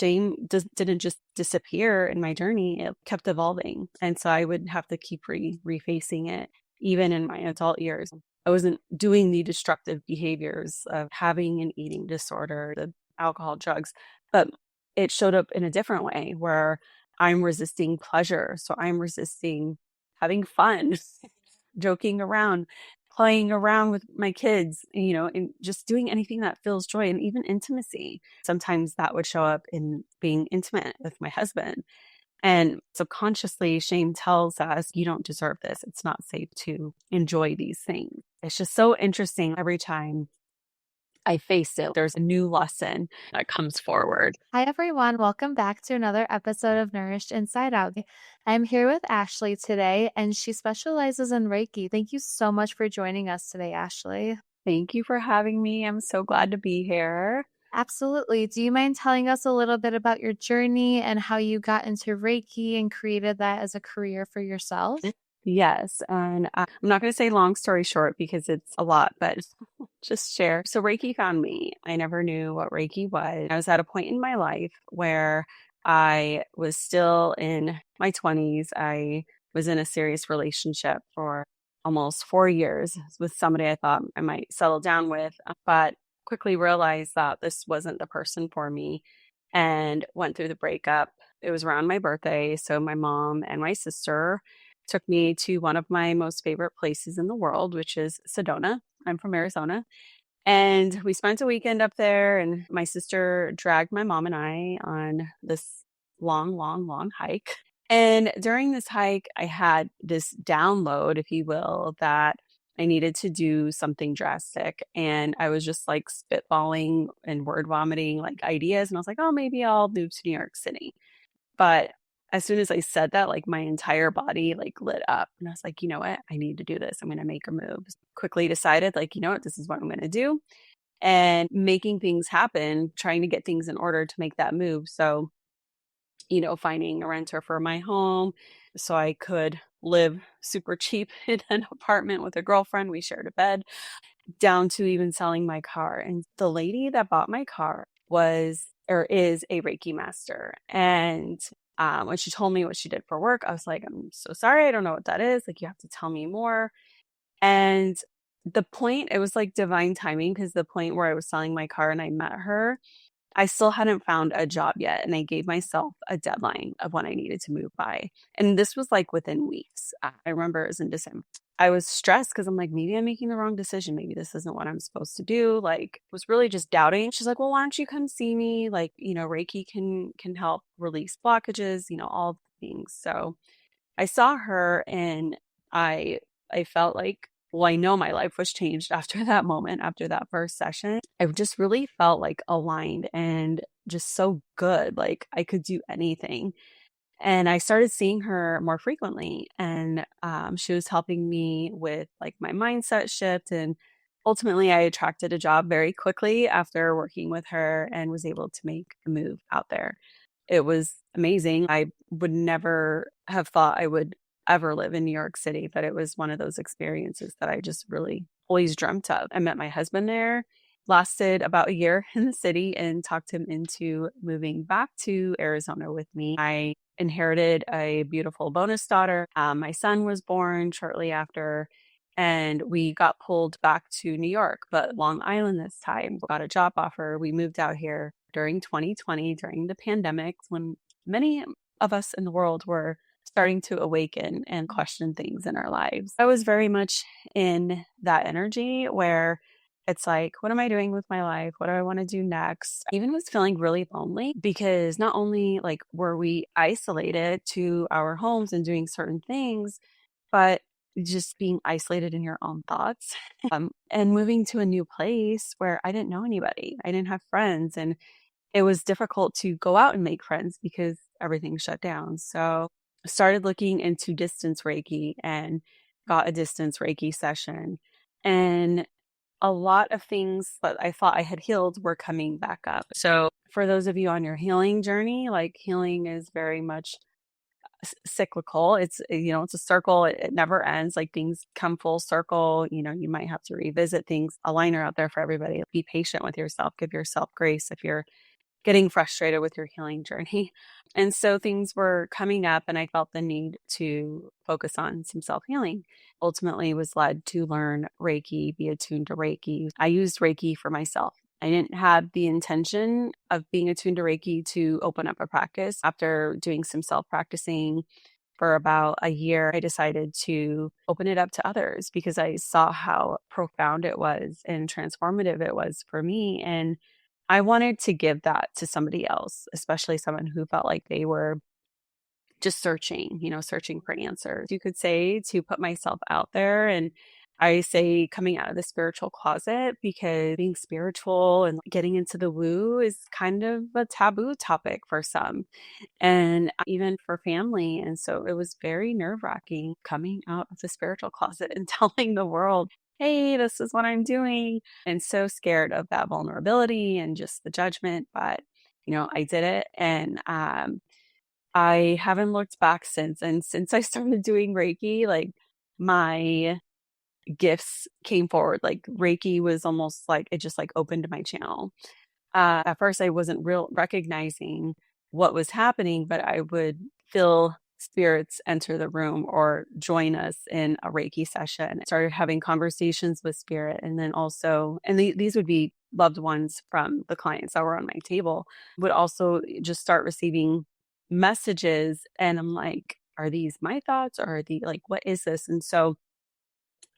shame didn't just disappear in my journey. It kept evolving. And so I would have to keep refacing it, even in my adult years. I wasn't doing the destructive behaviors of having an eating disorder, the alcohol, drugs, but it showed up in a different way where I'm resisting pleasure. So I'm resisting having fun, joking around, playing around with my kids, and just doing anything that feels joy and even intimacy. Sometimes that would show up in being intimate with my husband. And subconsciously, shame tells us you don't deserve this. It's not safe to enjoy these things. It's just so interesting every time I face it. There's a new lesson that comes forward. Hi, everyone. Welcome back to another episode of Nourished Inside Out. I'm here with Ashley today, and she specializes in Reiki. Thank you so much for joining us today, Ashley. Thank you for having me. I'm so glad to be here. Absolutely. Do you mind telling us a little bit about your journey and how you got into Reiki and created that as a career for yourself? Yes. And I'm not going to say long story short because it's a lot, but just share. So Reiki found me. I never knew what Reiki was. I was at a point in my life where I was still in my 20s. I was in a serious relationship for almost 4 years with somebody I thought I might settle down with, but quickly realized that this wasn't the person for me and went through the breakup. It was around my birthday. So my mom and my sister took me to one of my most favorite places in the world, which is Sedona. I'm from Arizona. And we spent a weekend up there, and my sister dragged my mom and I on this long, long, long hike. And during this hike, I had this download, if you will, that I needed to do something drastic. And I was just like spitballing and word vomiting like ideas. And I was like, oh, maybe I'll move to New York City. But as soon as I said that, like my entire body like lit up. And I was like, you know what? I need to do this. I'm going to make a move. Quickly decided, like, you know what? This is what I'm going to do. And making things happen, trying to get things in order to make that move. So, finding a renter for my home so I could live super cheap in an apartment with a girlfriend. We shared a bed, down to even selling my car. And the lady that bought my car was or is a Reiki master. And when she told me what she did for work, I was like, I'm so sorry. I don't know what that is. Like, you have to tell me more. And it was like divine timing because the point where I was selling my car and I met her, I still hadn't found a job yet. And I gave myself a deadline of when I needed to move by. And this was like within weeks. I remember it was in December. I was stressed because I'm like, maybe I'm making the wrong decision. Maybe this isn't what I'm supposed to do. Like, was really just doubting. She's like, well, why don't you come see me? Like, Reiki can help release blockages, all the things. So I saw her and I I felt like, well, I know my life was changed after that moment, after that first session. I just really felt like aligned and just so good. Like I could do anything. And I started seeing her more frequently. And she was helping me with like my mindset shift. And ultimately, I attracted a job very quickly after working with her and was able to make a move out there. It was amazing. I would never have thought I would ever live in New York City, but it was one of those experiences that I just really always dreamt of. I met my husband there, lasted about a year in the city, and talked him into moving back to Arizona with me. I inherited a beautiful bonus daughter. My son was born shortly after, and we got pulled back to New York, but Long Island this time. Got a job offer. We moved out here during 2020, during the pandemic, when many of us in the world were starting to awaken and question things in our lives. I was very much in that energy where it's like, what am I doing with my life? What do I want to do next? I even was feeling really lonely because not only like were we isolated to our homes and doing certain things, but just being isolated in your own thoughts and moving to a new place where I didn't know anybody. I didn't have friends, and it was difficult to go out and make friends because everything shut down. So I started looking into distance Reiki and got a distance Reiki session. And a lot of things that I thought I had healed were coming back up. So for those of you on your healing journey, like healing is very much cyclical. It's a circle. It never ends. Like things come full circle. You might have to revisit things. A liner out there for everybody. Be patient with yourself. Give yourself grace if you're getting frustrated with your healing journey. And so things were coming up, and I felt the need to focus on some self healing. Ultimately, was led to learn Reiki, be attuned to Reiki. I used Reiki for myself. I didn't have the intention of being attuned to Reiki to open up a practice. After doing some self practicing for about a year, I decided to open it up to others because I saw how profound it was and transformative it was for me. And I wanted to give that to somebody else, especially someone who felt like they were just searching, searching for answers. You could say, to put myself out there. And I say coming out of the spiritual closet, because being spiritual and getting into the woo is kind of a taboo topic for some, and even for family. And so it was very nerve-wracking coming out of the spiritual closet and telling the world, hey, this is what I'm doing. And so scared of that vulnerability and just the judgment. But, I did it. And I haven't looked back since. And since I started doing Reiki, like my gifts came forward. Like Reiki was almost like it just like opened my channel. At first, I wasn't real recognizing what was happening, but I would feel spirits enter the room or join us in a Reiki session. I started having conversations with spirit, and then also, and these would be loved ones from the clients that were on my table, would also just start receiving messages, and I'm like, are these my thoughts, or are the like, what is this? And so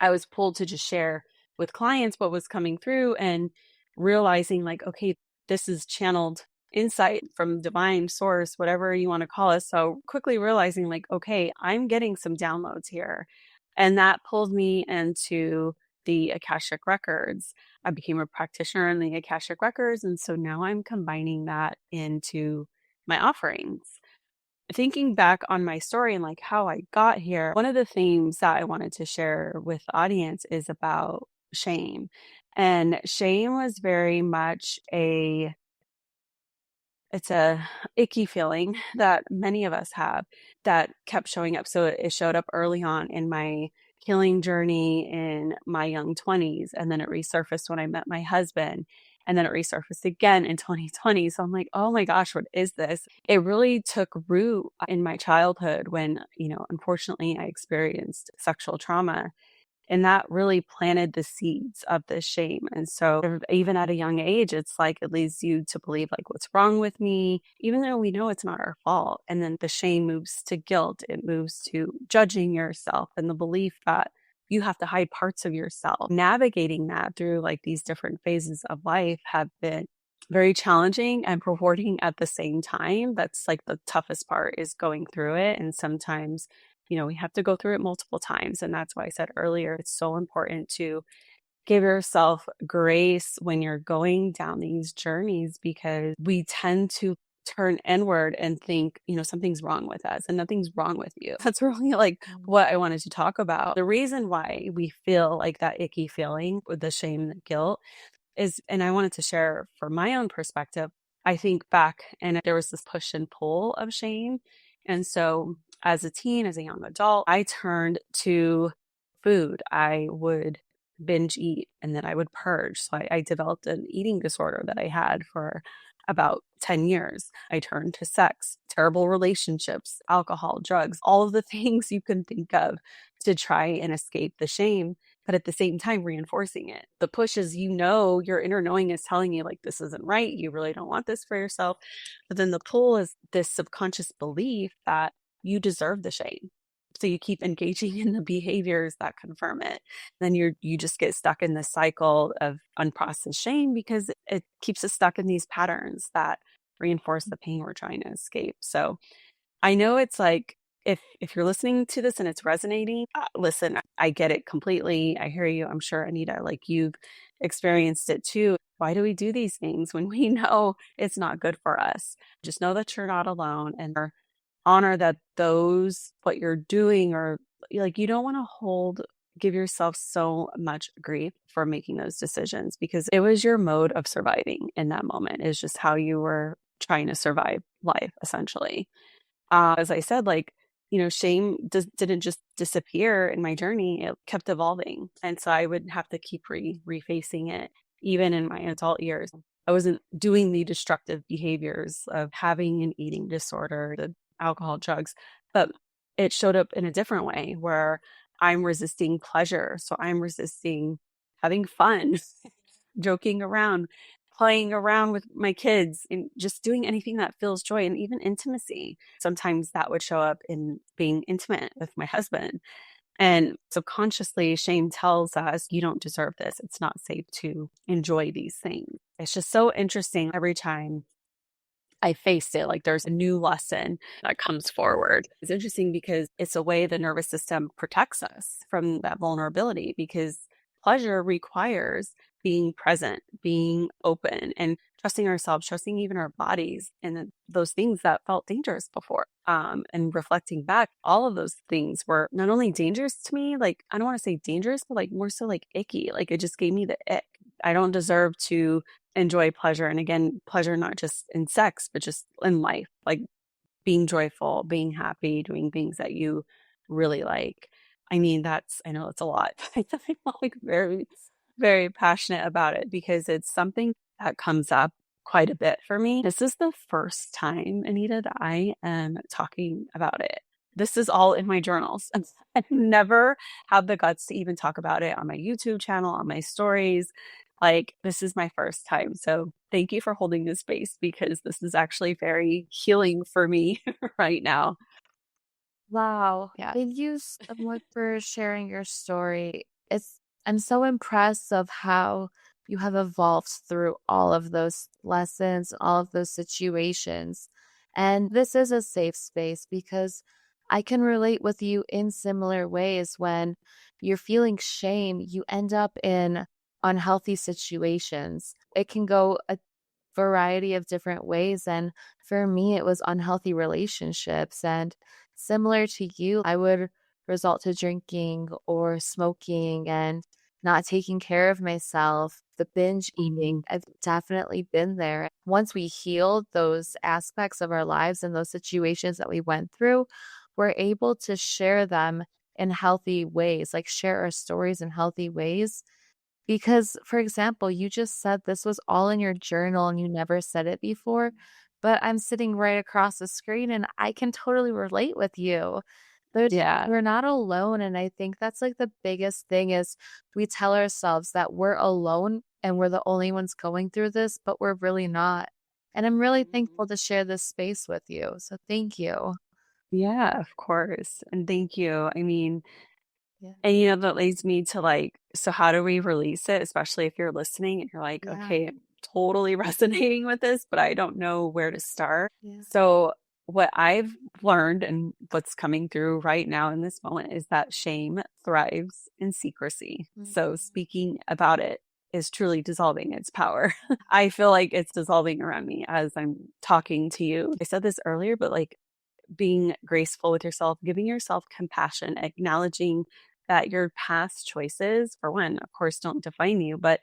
I was pulled to just share with clients what was coming through, and realizing like, okay, this is channeled insight from divine source, whatever you want to call it. So quickly realizing like, okay, I'm getting some downloads here. And that pulled me into the Akashic Records. I became a practitioner in the Akashic Records. And so now I'm combining that into my offerings. Thinking back on my story and like how I got here, one of the themes that I wanted to share with the audience is about shame. And shame was very much it's a icky feeling that many of us have that kept showing up. So it showed up early on in my healing journey in my young 20s, and then it resurfaced when I met my husband, and then it resurfaced again in 2020. So I'm like, oh my gosh, what is this? It really took root in my childhood when, unfortunately I experienced sexual trauma, and that really planted the seeds of this shame. And so even at a young age, it's like it leads you to believe like, what's wrong with me, even though we know it's not our fault. And then the shame moves to guilt. It moves to judging yourself and the belief that you have to hide parts of yourself. Navigating that through like these different phases of life have been very challenging and rewarding at the same time. That's like the toughest part, is going through it. And sometimes we have to go through it multiple times. And that's why I said earlier, it's so important to give yourself grace when you're going down these journeys, because we tend to turn inward and think, something's wrong with us, and nothing's wrong with you. That's really like what I wanted to talk about. The reason why we feel like that icky feeling with the shame and the guilt is, and I wanted to share from my own perspective, I think back and there was this push and pull of shame. And so as a teen, as a young adult, I turned to food. I would binge eat, and then I would purge. So I developed an eating disorder that I had for about 10 years. I turned to sex, terrible relationships, alcohol, drugs, all of the things you can think of to try and escape the shame, but at the same time reinforcing it. The push is, your inner knowing is telling you like, this isn't right. You really don't want this for yourself. But then the pull is this subconscious belief that you deserve the shame. So you keep engaging in the behaviors that confirm it. Then you just get stuck in this cycle of unprocessed shame, because it keeps us stuck in these patterns that reinforce the pain we're trying to escape. So I know it's like, if you're listening to this and it's resonating, listen, I get it completely. I hear you. I'm sure, Anita, like you've experienced it too. Why do we do these things when we know it's not good for us? Just know that you're not alone, and honor that what you're doing, or like, you don't want to give yourself so much grief for making those decisions, because it was your mode of surviving in that moment. It's just how you were trying to survive life, essentially. As I said, like, shame didn't just disappear in my journey. It kept evolving. And so I would have to keep refacing it, even in my adult years. I wasn't doing the destructive behaviors of having an eating disorder, the alcohol, drugs, but it showed up in a different way where I'm resisting pleasure. So I'm resisting having fun, joking around, playing around with my kids, and just doing anything that feels joy and even intimacy. Sometimes that would show up in being intimate with my husband. And subconsciously, shame tells us you don't deserve this. It's not safe to enjoy these things. It's just so interesting every time I faced it. Like there's a new lesson that comes forward. It's interesting because it's a way the nervous system protects us from that vulnerability because pleasure requires being present, being open, and trusting ourselves, trusting even our bodies and those things that felt dangerous before. And reflecting back, all of those things were not only dangerous to me, like I don't want to say dangerous, but like more so like icky. Like it just gave me the ick. I don't deserve to enjoy pleasure. And again, pleasure not just in sex, but just in life, like being joyful, being happy, doing things that you really like. I mean, I know it's a lot, but I'm like very, very passionate about it because it's something that comes up quite a bit for me. This is the first time, Anita, that I am talking about it. This is all in my journals. I've never had the guts to even talk about it on my YouTube channel, on my stories. Like, this is my first time. So, thank you for holding this space because this is actually very healing for me right now. Wow. Yeah. Thank you so much for sharing your story. I'm so impressed of how you have evolved through all of those lessons, all of those situations. And this is a safe space because I can relate with you in similar ways. When you're feeling shame, you end up in unhealthy situations. It can go a variety of different ways. And for me, it was unhealthy relationships. And similar to you, I would result to drinking or smoking and not taking care of myself, the binge Mhm. eating. I've definitely been there. Once we healed those aspects of our lives and those situations that we went through, we're able to share them in healthy ways, like share our stories in healthy ways. Because, for example, you just said this was all in your journal and you never said it before, but I'm sitting right across the screen and I can totally relate with you. Yeah. We're not alone. And I think that's like the biggest thing is we tell ourselves that we're alone and we're the only ones going through this, but we're really not. And I'm really thankful to share this space with you. So thank you. Yeah, of course. And thank you. I mean, Yeah. and that leads me to like, so how do we release it? Especially if you're listening and you're like, Yeah. okay, I'm totally resonating with this, but I don't know where to start. Yeah. So, what I've learned and what's coming through right now in this moment is that shame thrives in secrecy. Mhm. So, speaking about it is truly dissolving its power. I feel like it's dissolving around me as I'm talking to you. I said this earlier, but like, being graceful with yourself, giving yourself compassion, acknowledging that your past choices, for one, of course, don't define you, but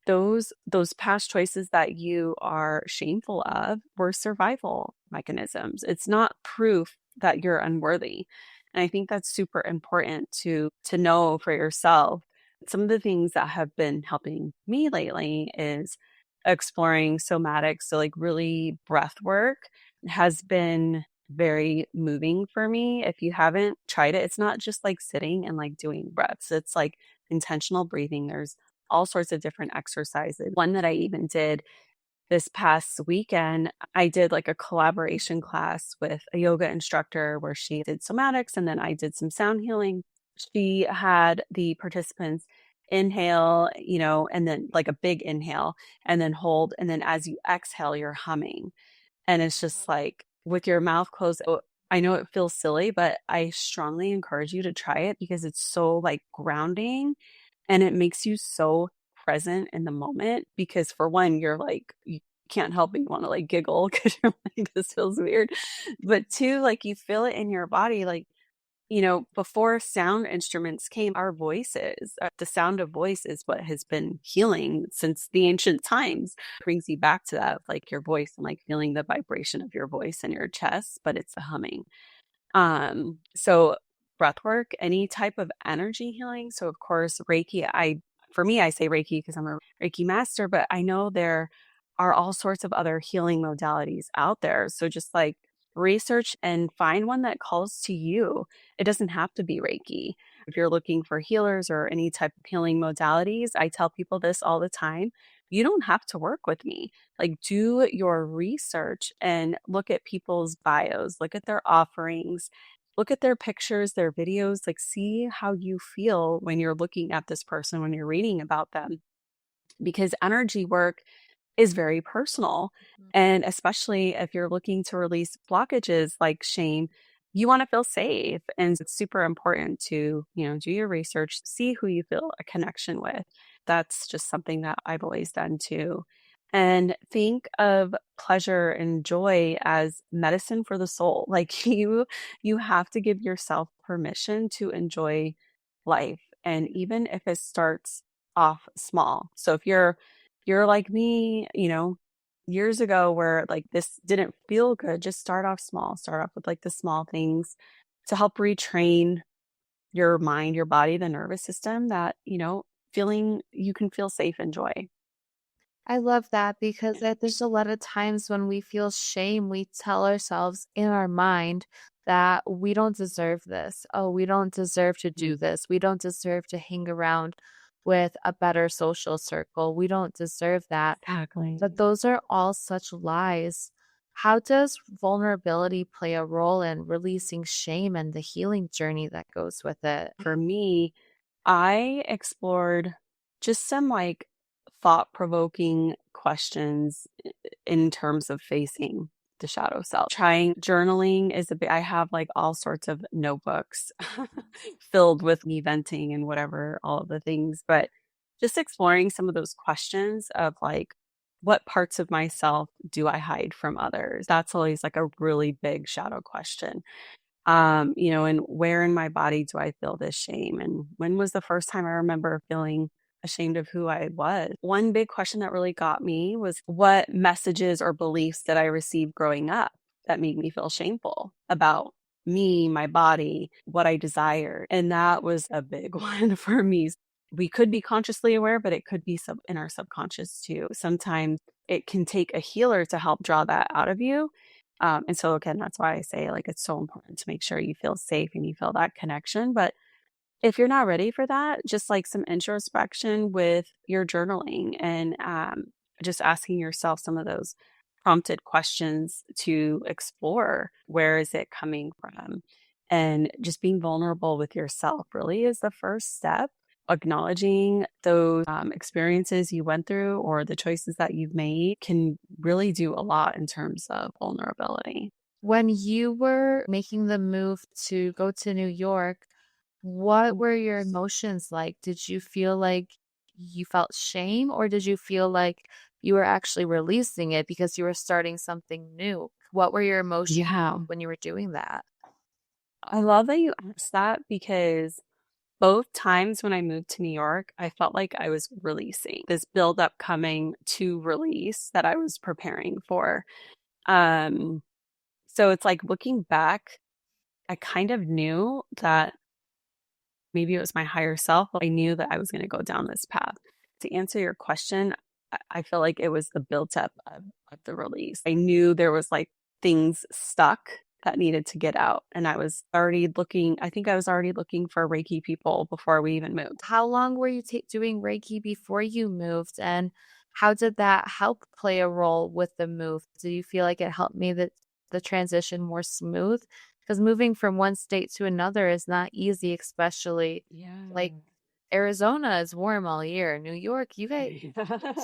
those past choices that you are shameful of were survival mechanisms. It's not proof that you're unworthy. And I think that's super important to know for yourself. Some of the things that have been helping me lately is exploring somatics. So like really breath work has been very moving for me. If you haven't tried it, it's not just like sitting and like doing breaths. It's like intentional breathing. There's all sorts of different exercises. One that I even did this past weekend, I did like a collaboration class with a yoga instructor where she did somatics and then I did some sound healing. She had the participants inhale, and then like a big inhale and then hold. And then as you exhale, you're humming. And it's just like with your mouth closed. I know it feels silly, but I strongly encourage you to try it because it's so like grounding and it makes you so present in the moment because for one, you're like, you can't help but you want to like giggle because you're like, this feels weird. But two, like you feel it in your body. Like, before sound instruments came, our voices, the sound of voice is what has been healing since the ancient times. It brings you back to that, like your voice and like feeling the vibration of your voice in your chest, but it's the humming. So breath work, any type of energy healing. So of course, Reiki, for me, I say Reiki because I'm a Reiki master, but I know there are all sorts of other healing modalities out there. So just like research and find one that calls to you. It doesn't have to be Reiki. If you're looking for healers or any type of healing modalities, I tell people this all the time. You don't have to work with me. Like, do your research and look at people's bios, look at their offerings, look at their pictures, their videos, like, see how you feel when you're looking at this person, when you're reading about them. Because energy work is very personal. And especially if you're looking to release blockages like shame, you want to feel safe. And it's super important to, do your research, see who you feel a connection with. That's just something that I've always done too. And think of pleasure and joy as medicine for the soul. Like you have to give yourself permission to enjoy life. And even if it starts off small. So if you're like me, years ago where like this didn't feel good, just start off small. Start off with like the small things to help retrain your mind, your body, the nervous system that, feeling you can feel safe and joy. I love that because there's a lot of times when we feel shame, we tell ourselves in our mind that we don't deserve this. Oh, we don't deserve to do this. We don't deserve to hang around with a better social circle. We don't deserve that. Exactly. But those are all such lies. How does vulnerability play a role in releasing shame and the healing journey that goes with it? For me, I explored just some like thought provoking questions in terms of facing the shadow self. Trying journaling is a bit, I have like all sorts of notebooks filled with me venting and whatever, all of the things, but just exploring some of those questions of like, what parts of myself do I hide from others? That's always like a really big shadow question. And where in my body do I feel this shame? And when was the first time I remember feeling ashamed of who I was? One big question that really got me was what messages or beliefs did I receive growing up that made me feel shameful about me, my body, what I desired? And that was a big one for me. We could be consciously aware, but it could be in our subconscious too. Sometimes it can take a healer to help draw that out of you, and so again, that's why I say like it's so important to make sure you feel safe and you feel that connection. But if you're not ready for that, just like some introspection with your journaling and just asking yourself some of those prompted questions to explore where is it coming from, and just being vulnerable with yourself really is the first step. Acknowledging those experiences you went through or the choices that you've made can really do a lot in terms of vulnerability. When you were making the move to go to New York, what were your emotions like? Did you feel like you felt shame, or did you feel like you were actually releasing it because you were starting something new? What were your emotions Yeah. when you were doing that? I love that you asked that because both times when I moved to New York, I felt like I was releasing this buildup coming to release that I was preparing for. Um, so it's like looking back, I kind of knew that maybe it was my higher self. I knew that I was going to go down this path. To answer your question, I feel like it was the built up of the release. I knew there was like things stuck that needed to get out. And I think I was already looking for Reiki people before we even moved. How long were you doing Reiki before you moved, and how did that help play a role with the move? Do you feel like it helped me that the transition more smooth? Because moving from one state to another is not easy, especially Yeah. like Arizona is warm all year. New York, you guys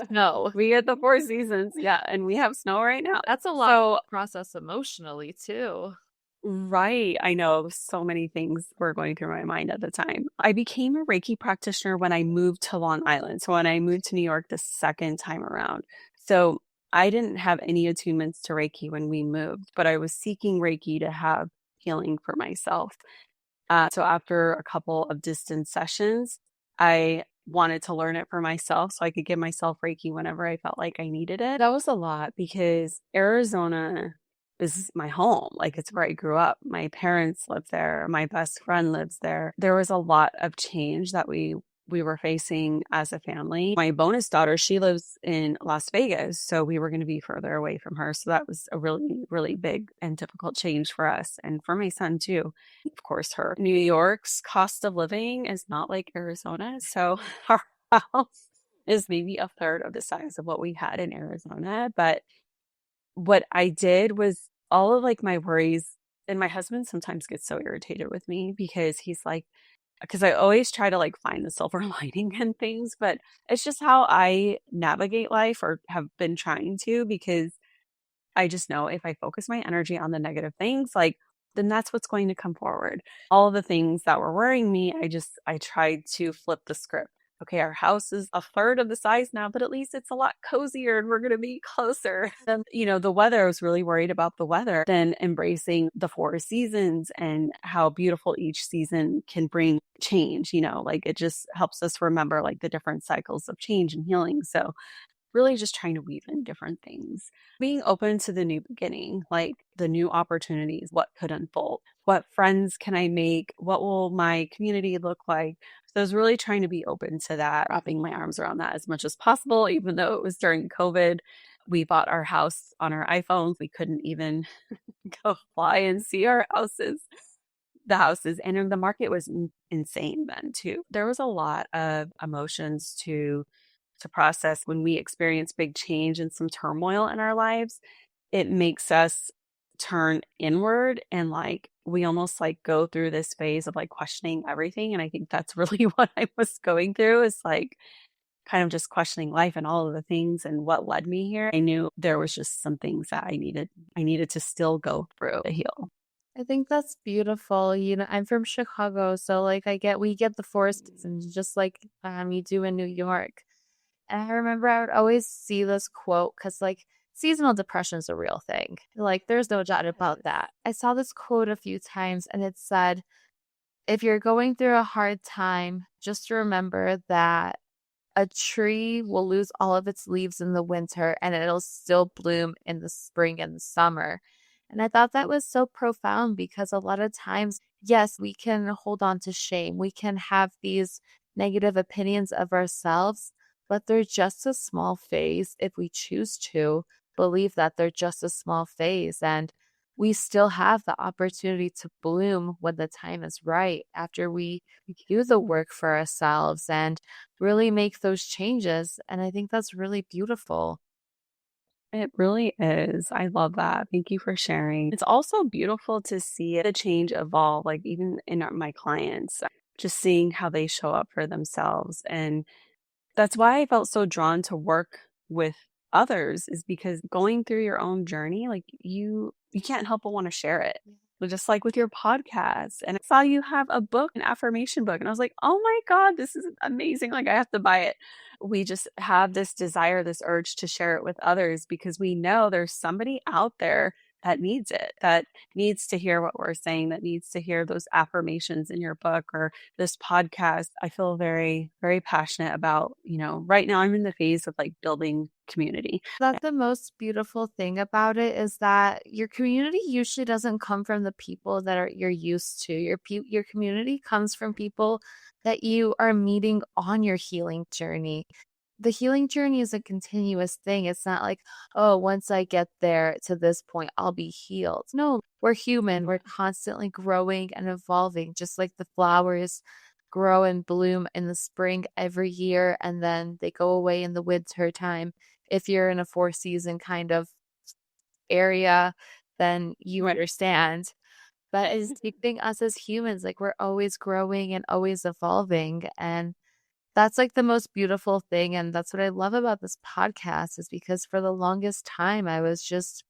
snow. We get the four seasons. Yeah. And we have snow right now. That's a lot So to process emotionally too. right. I know so many things were going through my mind at the time. I became a Reiki practitioner when I moved to Long Island. So when I moved to New York the second time around. So I didn't have any attunements to Reiki when we moved, but I was seeking Reiki to have healing for myself. So after a couple of distance sessions, I wanted to learn it for myself so I could give myself Reiki whenever I felt like I needed it. That was a lot because Arizona is my home. Like it's where I grew up. My parents live there. My best friend lives there. There was a lot of change that we we were facing as a family. My bonus daughter, she lives in Las Vegas, so we were going to be further away from her. So that was a really, really big and difficult change for us and for my son too. Of course, her New York's cost of living is not like Arizona. So our house is maybe a third of the size of what we had in Arizona. But what I did was all of like my worries, and my husband sometimes gets so irritated with me because he's like, because I always try to like find the silver lining in things, but it's just how I navigate life or have been trying to, because I just know if I focus my energy on the negative things, like, then that's what's going to come forward. All of the things that were worrying me, I tried to flip the script. Okay, our house is a third of the size now, but at least it's a lot cozier and we're going to be closer. Then, the weather, I was really worried about the weather. Then embracing the four seasons and how beautiful each season can bring change, like it just helps us remember like the different cycles of change and healing. So, really just trying to weave in different things. Being open to the new beginning, like the new opportunities, what could unfold, what friends can I make, what will my community look like. So I was really trying to be open to that, wrapping my arms around that as much as possible, even though it was during COVID. We bought our house on our iPhones. We couldn't even go fly and see our houses. The houses, and the market was insane then too. There was a lot of emotions to process when we experience big change and some turmoil in our lives. It makes us turn inward, and like we almost like go through this phase of like questioning everything. And I think that's really what I was going through, is like kind of just questioning life and all of the things and what led me here. I knew there was just some things that I needed to still go through to heal. I think that's beautiful. I'm from Chicago, so like we get the four seasons just like you do in New York. And I remember I would always see this quote because, like, seasonal depression is a real thing. Like, there's no doubt about Yes. that. I saw this quote a few times and it said, if you're going through a hard time, just remember that a tree will lose all of its leaves in the winter and it'll still bloom in the spring and the summer. And I thought that was so profound because a lot of times, yes, we can hold on to shame. We can have these negative opinions of ourselves, but they're just a small phase if we choose to believe that they're just a small phase. And we still have the opportunity to bloom when the time is right after we do the work for ourselves and really make those changes. And I think that's really beautiful. It really is. I love that. Thank you for sharing. It's also beautiful to see the change evolve, like even in my clients, just seeing how they show up for themselves. And that's why I felt so drawn to work with others, is because going through your own journey, like you can't help but want to share it. Just like with your podcast. And I saw you have a book, an affirmation book, and I was like, "Oh my God, this is amazing. Like I have to buy it." We just have this desire, this urge to share it with others because we know there's somebody out there that needs it, that needs to hear what we're saying, that needs to hear those affirmations in your book or this podcast. I feel very, very passionate about, right now I'm in the phase of like building community. That's the most beautiful thing about it is that your community usually doesn't come from the people that you're used to. Your community comes from people that you are meeting on your healing journey. The healing journey is a continuous thing. It's not like, oh, once I get there to this point, I'll be healed. No, we're human. We're constantly growing and evolving, just like the flowers grow and bloom in the spring every year, and then they go away in the winter time. If you're in a four season kind of area, then you understand. But it's keeping us as humans, like we're always growing and always evolving. And that's like the most beautiful thing. And that's what I love about this podcast is because for the longest time, I was just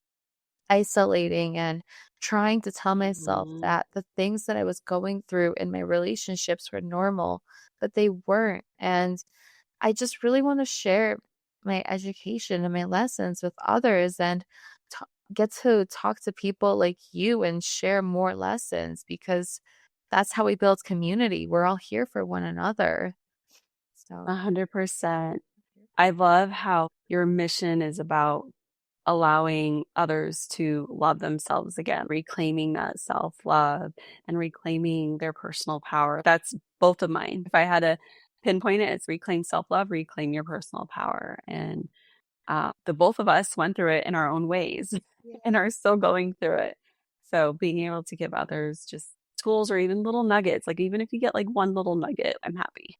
isolating and trying to tell myself Mhm. that the things that I was going through in my relationships were normal, but they weren't. And I just really want to share my education and my lessons with others and get to talk to people like you and share more lessons because that's how we build community. We're all here for one another. So, 100%. I love how your mission is about allowing others to love themselves again, reclaiming that self love and reclaiming their personal power. That's both of mine. If I had to pinpoint it, it's reclaim self-love, reclaim your personal power. And the both of us went through it in our own ways Yeah. and are still going through it. So being able to give others just tools or even little nuggets, like even if you get like one little nugget, I'm happy.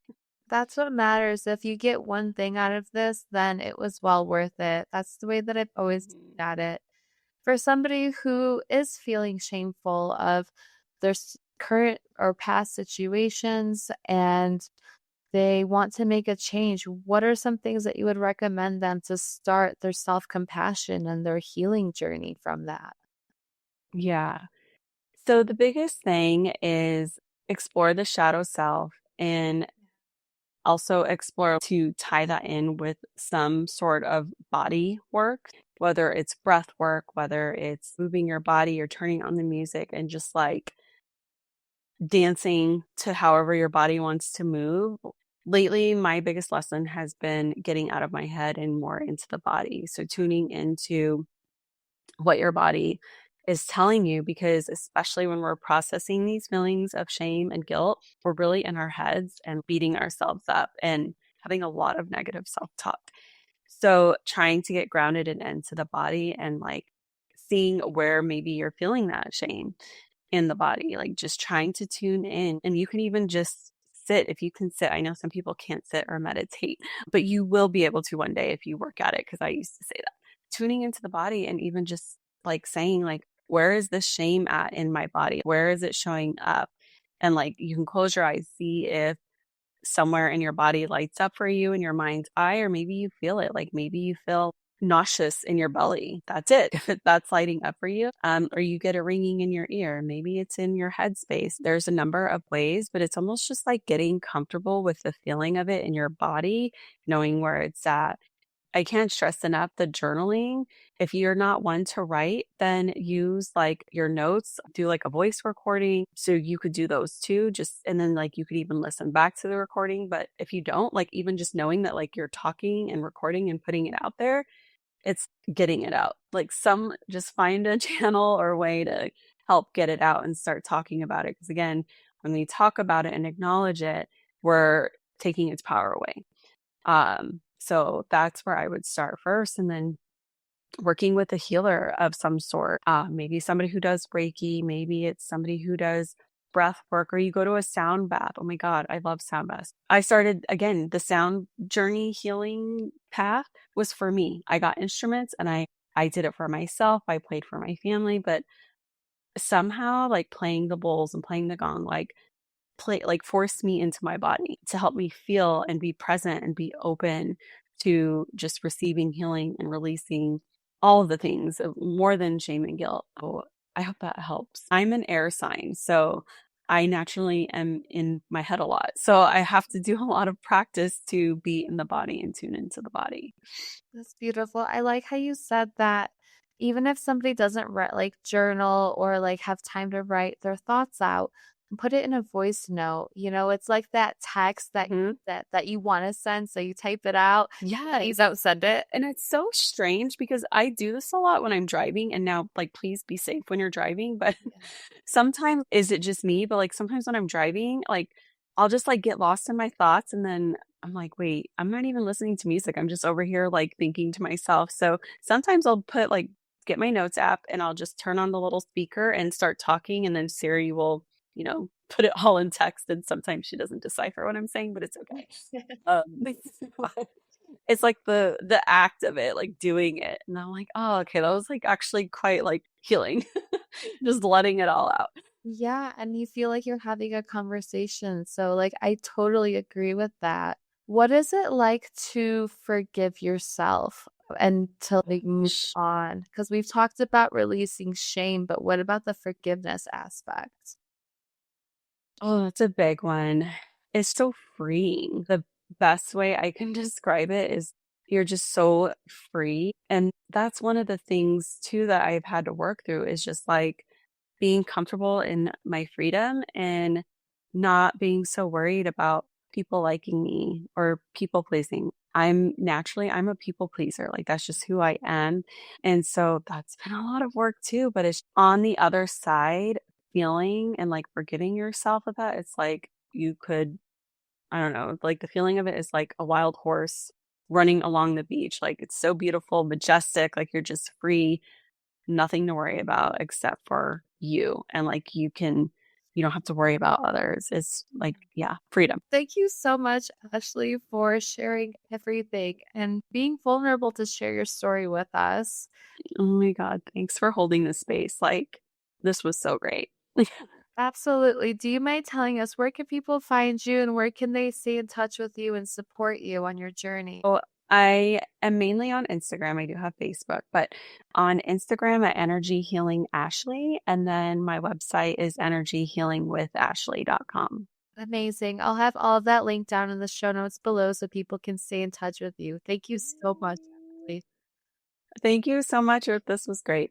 That's what matters. If you get one thing out of this, then it was well worth it. That's the way that I've always Mhm. looked at it. For somebody who is feeling shameful of their current or past situations and they want to make a change, what are some things that you would recommend them to start their self compassion and their healing journey from that? Yeah. So the biggest thing is explore the shadow self and also explore to tie that in with some sort of body work, whether it's breath work, whether it's moving your body or turning on the music and just like dancing to however your body wants to move. Lately, my biggest lesson has been getting out of my head and more into the body. So tuning into what your body is telling you, because especially when we're processing these feelings of shame and guilt, we're really in our heads and beating ourselves up and having a lot of negative self-talk. So trying to get grounded and into the body and like seeing where maybe you're feeling that shame in the body, like just trying to tune in. And you can even just sit if you can sit. I know some people can't sit or meditate, but you will be able to one day if you work at it. Cause I used to say that. Tuning into the body and even just like saying, like, where is this shame at in my body? Where is it showing up? And like you can close your eyes, see if somewhere in your body lights up for you in your mind's eye, or maybe you feel it. Like maybe you feel nauseous in your belly. That's it. If that's lighting up for you, or you get a ringing in your ear, maybe it's in your headspace. There's a number of ways, but it's almost just like getting comfortable with the feeling of it in your body, knowing where it's at. I can't stress enough the journaling. If you're not one to write, then use like your notes, do like a voice recording. So you could do those too, just and then like you could even listen back to the recording. But if you don't, like even just knowing that like you're talking and recording and putting it out there, it's getting it out. Like some just find a channel or way to help get it out and start talking about it. Because again, when we talk about it and acknowledge it, we're taking its power away. So that's where I would start first, and then working with a healer of some sort. Maybe somebody who does Reiki, maybe it's somebody who does breath work, or you go to a sound bath. Oh my God, I love sound baths. I started again, the sound journey healing path was for me. I got instruments and I did it for myself. I played for my family, but somehow like playing the bowls and playing the gong, like forced me into my body to help me feel and be present and be open to just receiving healing and releasing all of the things more than shame and guilt. Oh, I hope that helps. I'm an air sign, so I naturally am in my head a lot. So I have to do a lot of practice to be in the body and tune into the body. That's beautiful. I like how you said that even if somebody doesn't write like journal or like have time to write their thoughts out, put it in a voice note. You know, it's like that text that Mhm. that you want to send, so you type it out, and you Yes. don't send it. And it's so strange because I do this a lot when I'm driving. And now, like, please be safe when you're driving. But Yeah. sometimes, is it just me? But like, sometimes when I'm driving, like, I'll just like get lost in my thoughts. And then I'm like, wait, I'm not even listening to music. I'm just over here, like, thinking to myself. So sometimes I'll put, like, get my notes app and I'll just turn on the little speaker and start talking. And then Siri will, put it all in text. And sometimes she doesn't decipher what I'm saying, but it's okay. Um, it's like the act of it, like doing it. And I'm like, oh, okay, that was like actually quite like healing. Just letting it all out. Yeah, and you feel like you're having a conversation. So, like, I totally agree with that. What is it like to forgive yourself and to like move Gosh. on? Because we've talked about releasing shame, but what about the forgiveness aspect? Oh, that's a big one. It's so freeing. The best way I can describe it is you're just so free. And that's one of the things too that I've had to work through is just like being comfortable in my freedom and not being so worried about people liking me or people pleasing. I'm a people pleaser. Like that's just who I am. And so that's been a lot of work too, but it's on the other side feeling and like forgiving yourself of that. It's like you could I don't know, like the feeling of it is like a wild horse running along the beach. Like it's so beautiful, majestic, like you're just free, nothing to worry about except for you. And like you don't have to worry about others. It's like, yeah, freedom. Thank you so much, Ashley, for sharing everything and being vulnerable to share your story with us. Oh my God, thanks for holding this space. Like this was so great. Absolutely. Do you mind telling us where can people find you and where can they stay in touch with you and support you on your journey? So I am mainly on Instagram. I do have Facebook, but on Instagram at Energy Healing Ashley. And then my website is energyhealingwithashley.com. Amazing. I'll have all of that linked down in the show notes below so people can stay in touch with you. Thank you so much, Ashley. Thank you so much. This was great.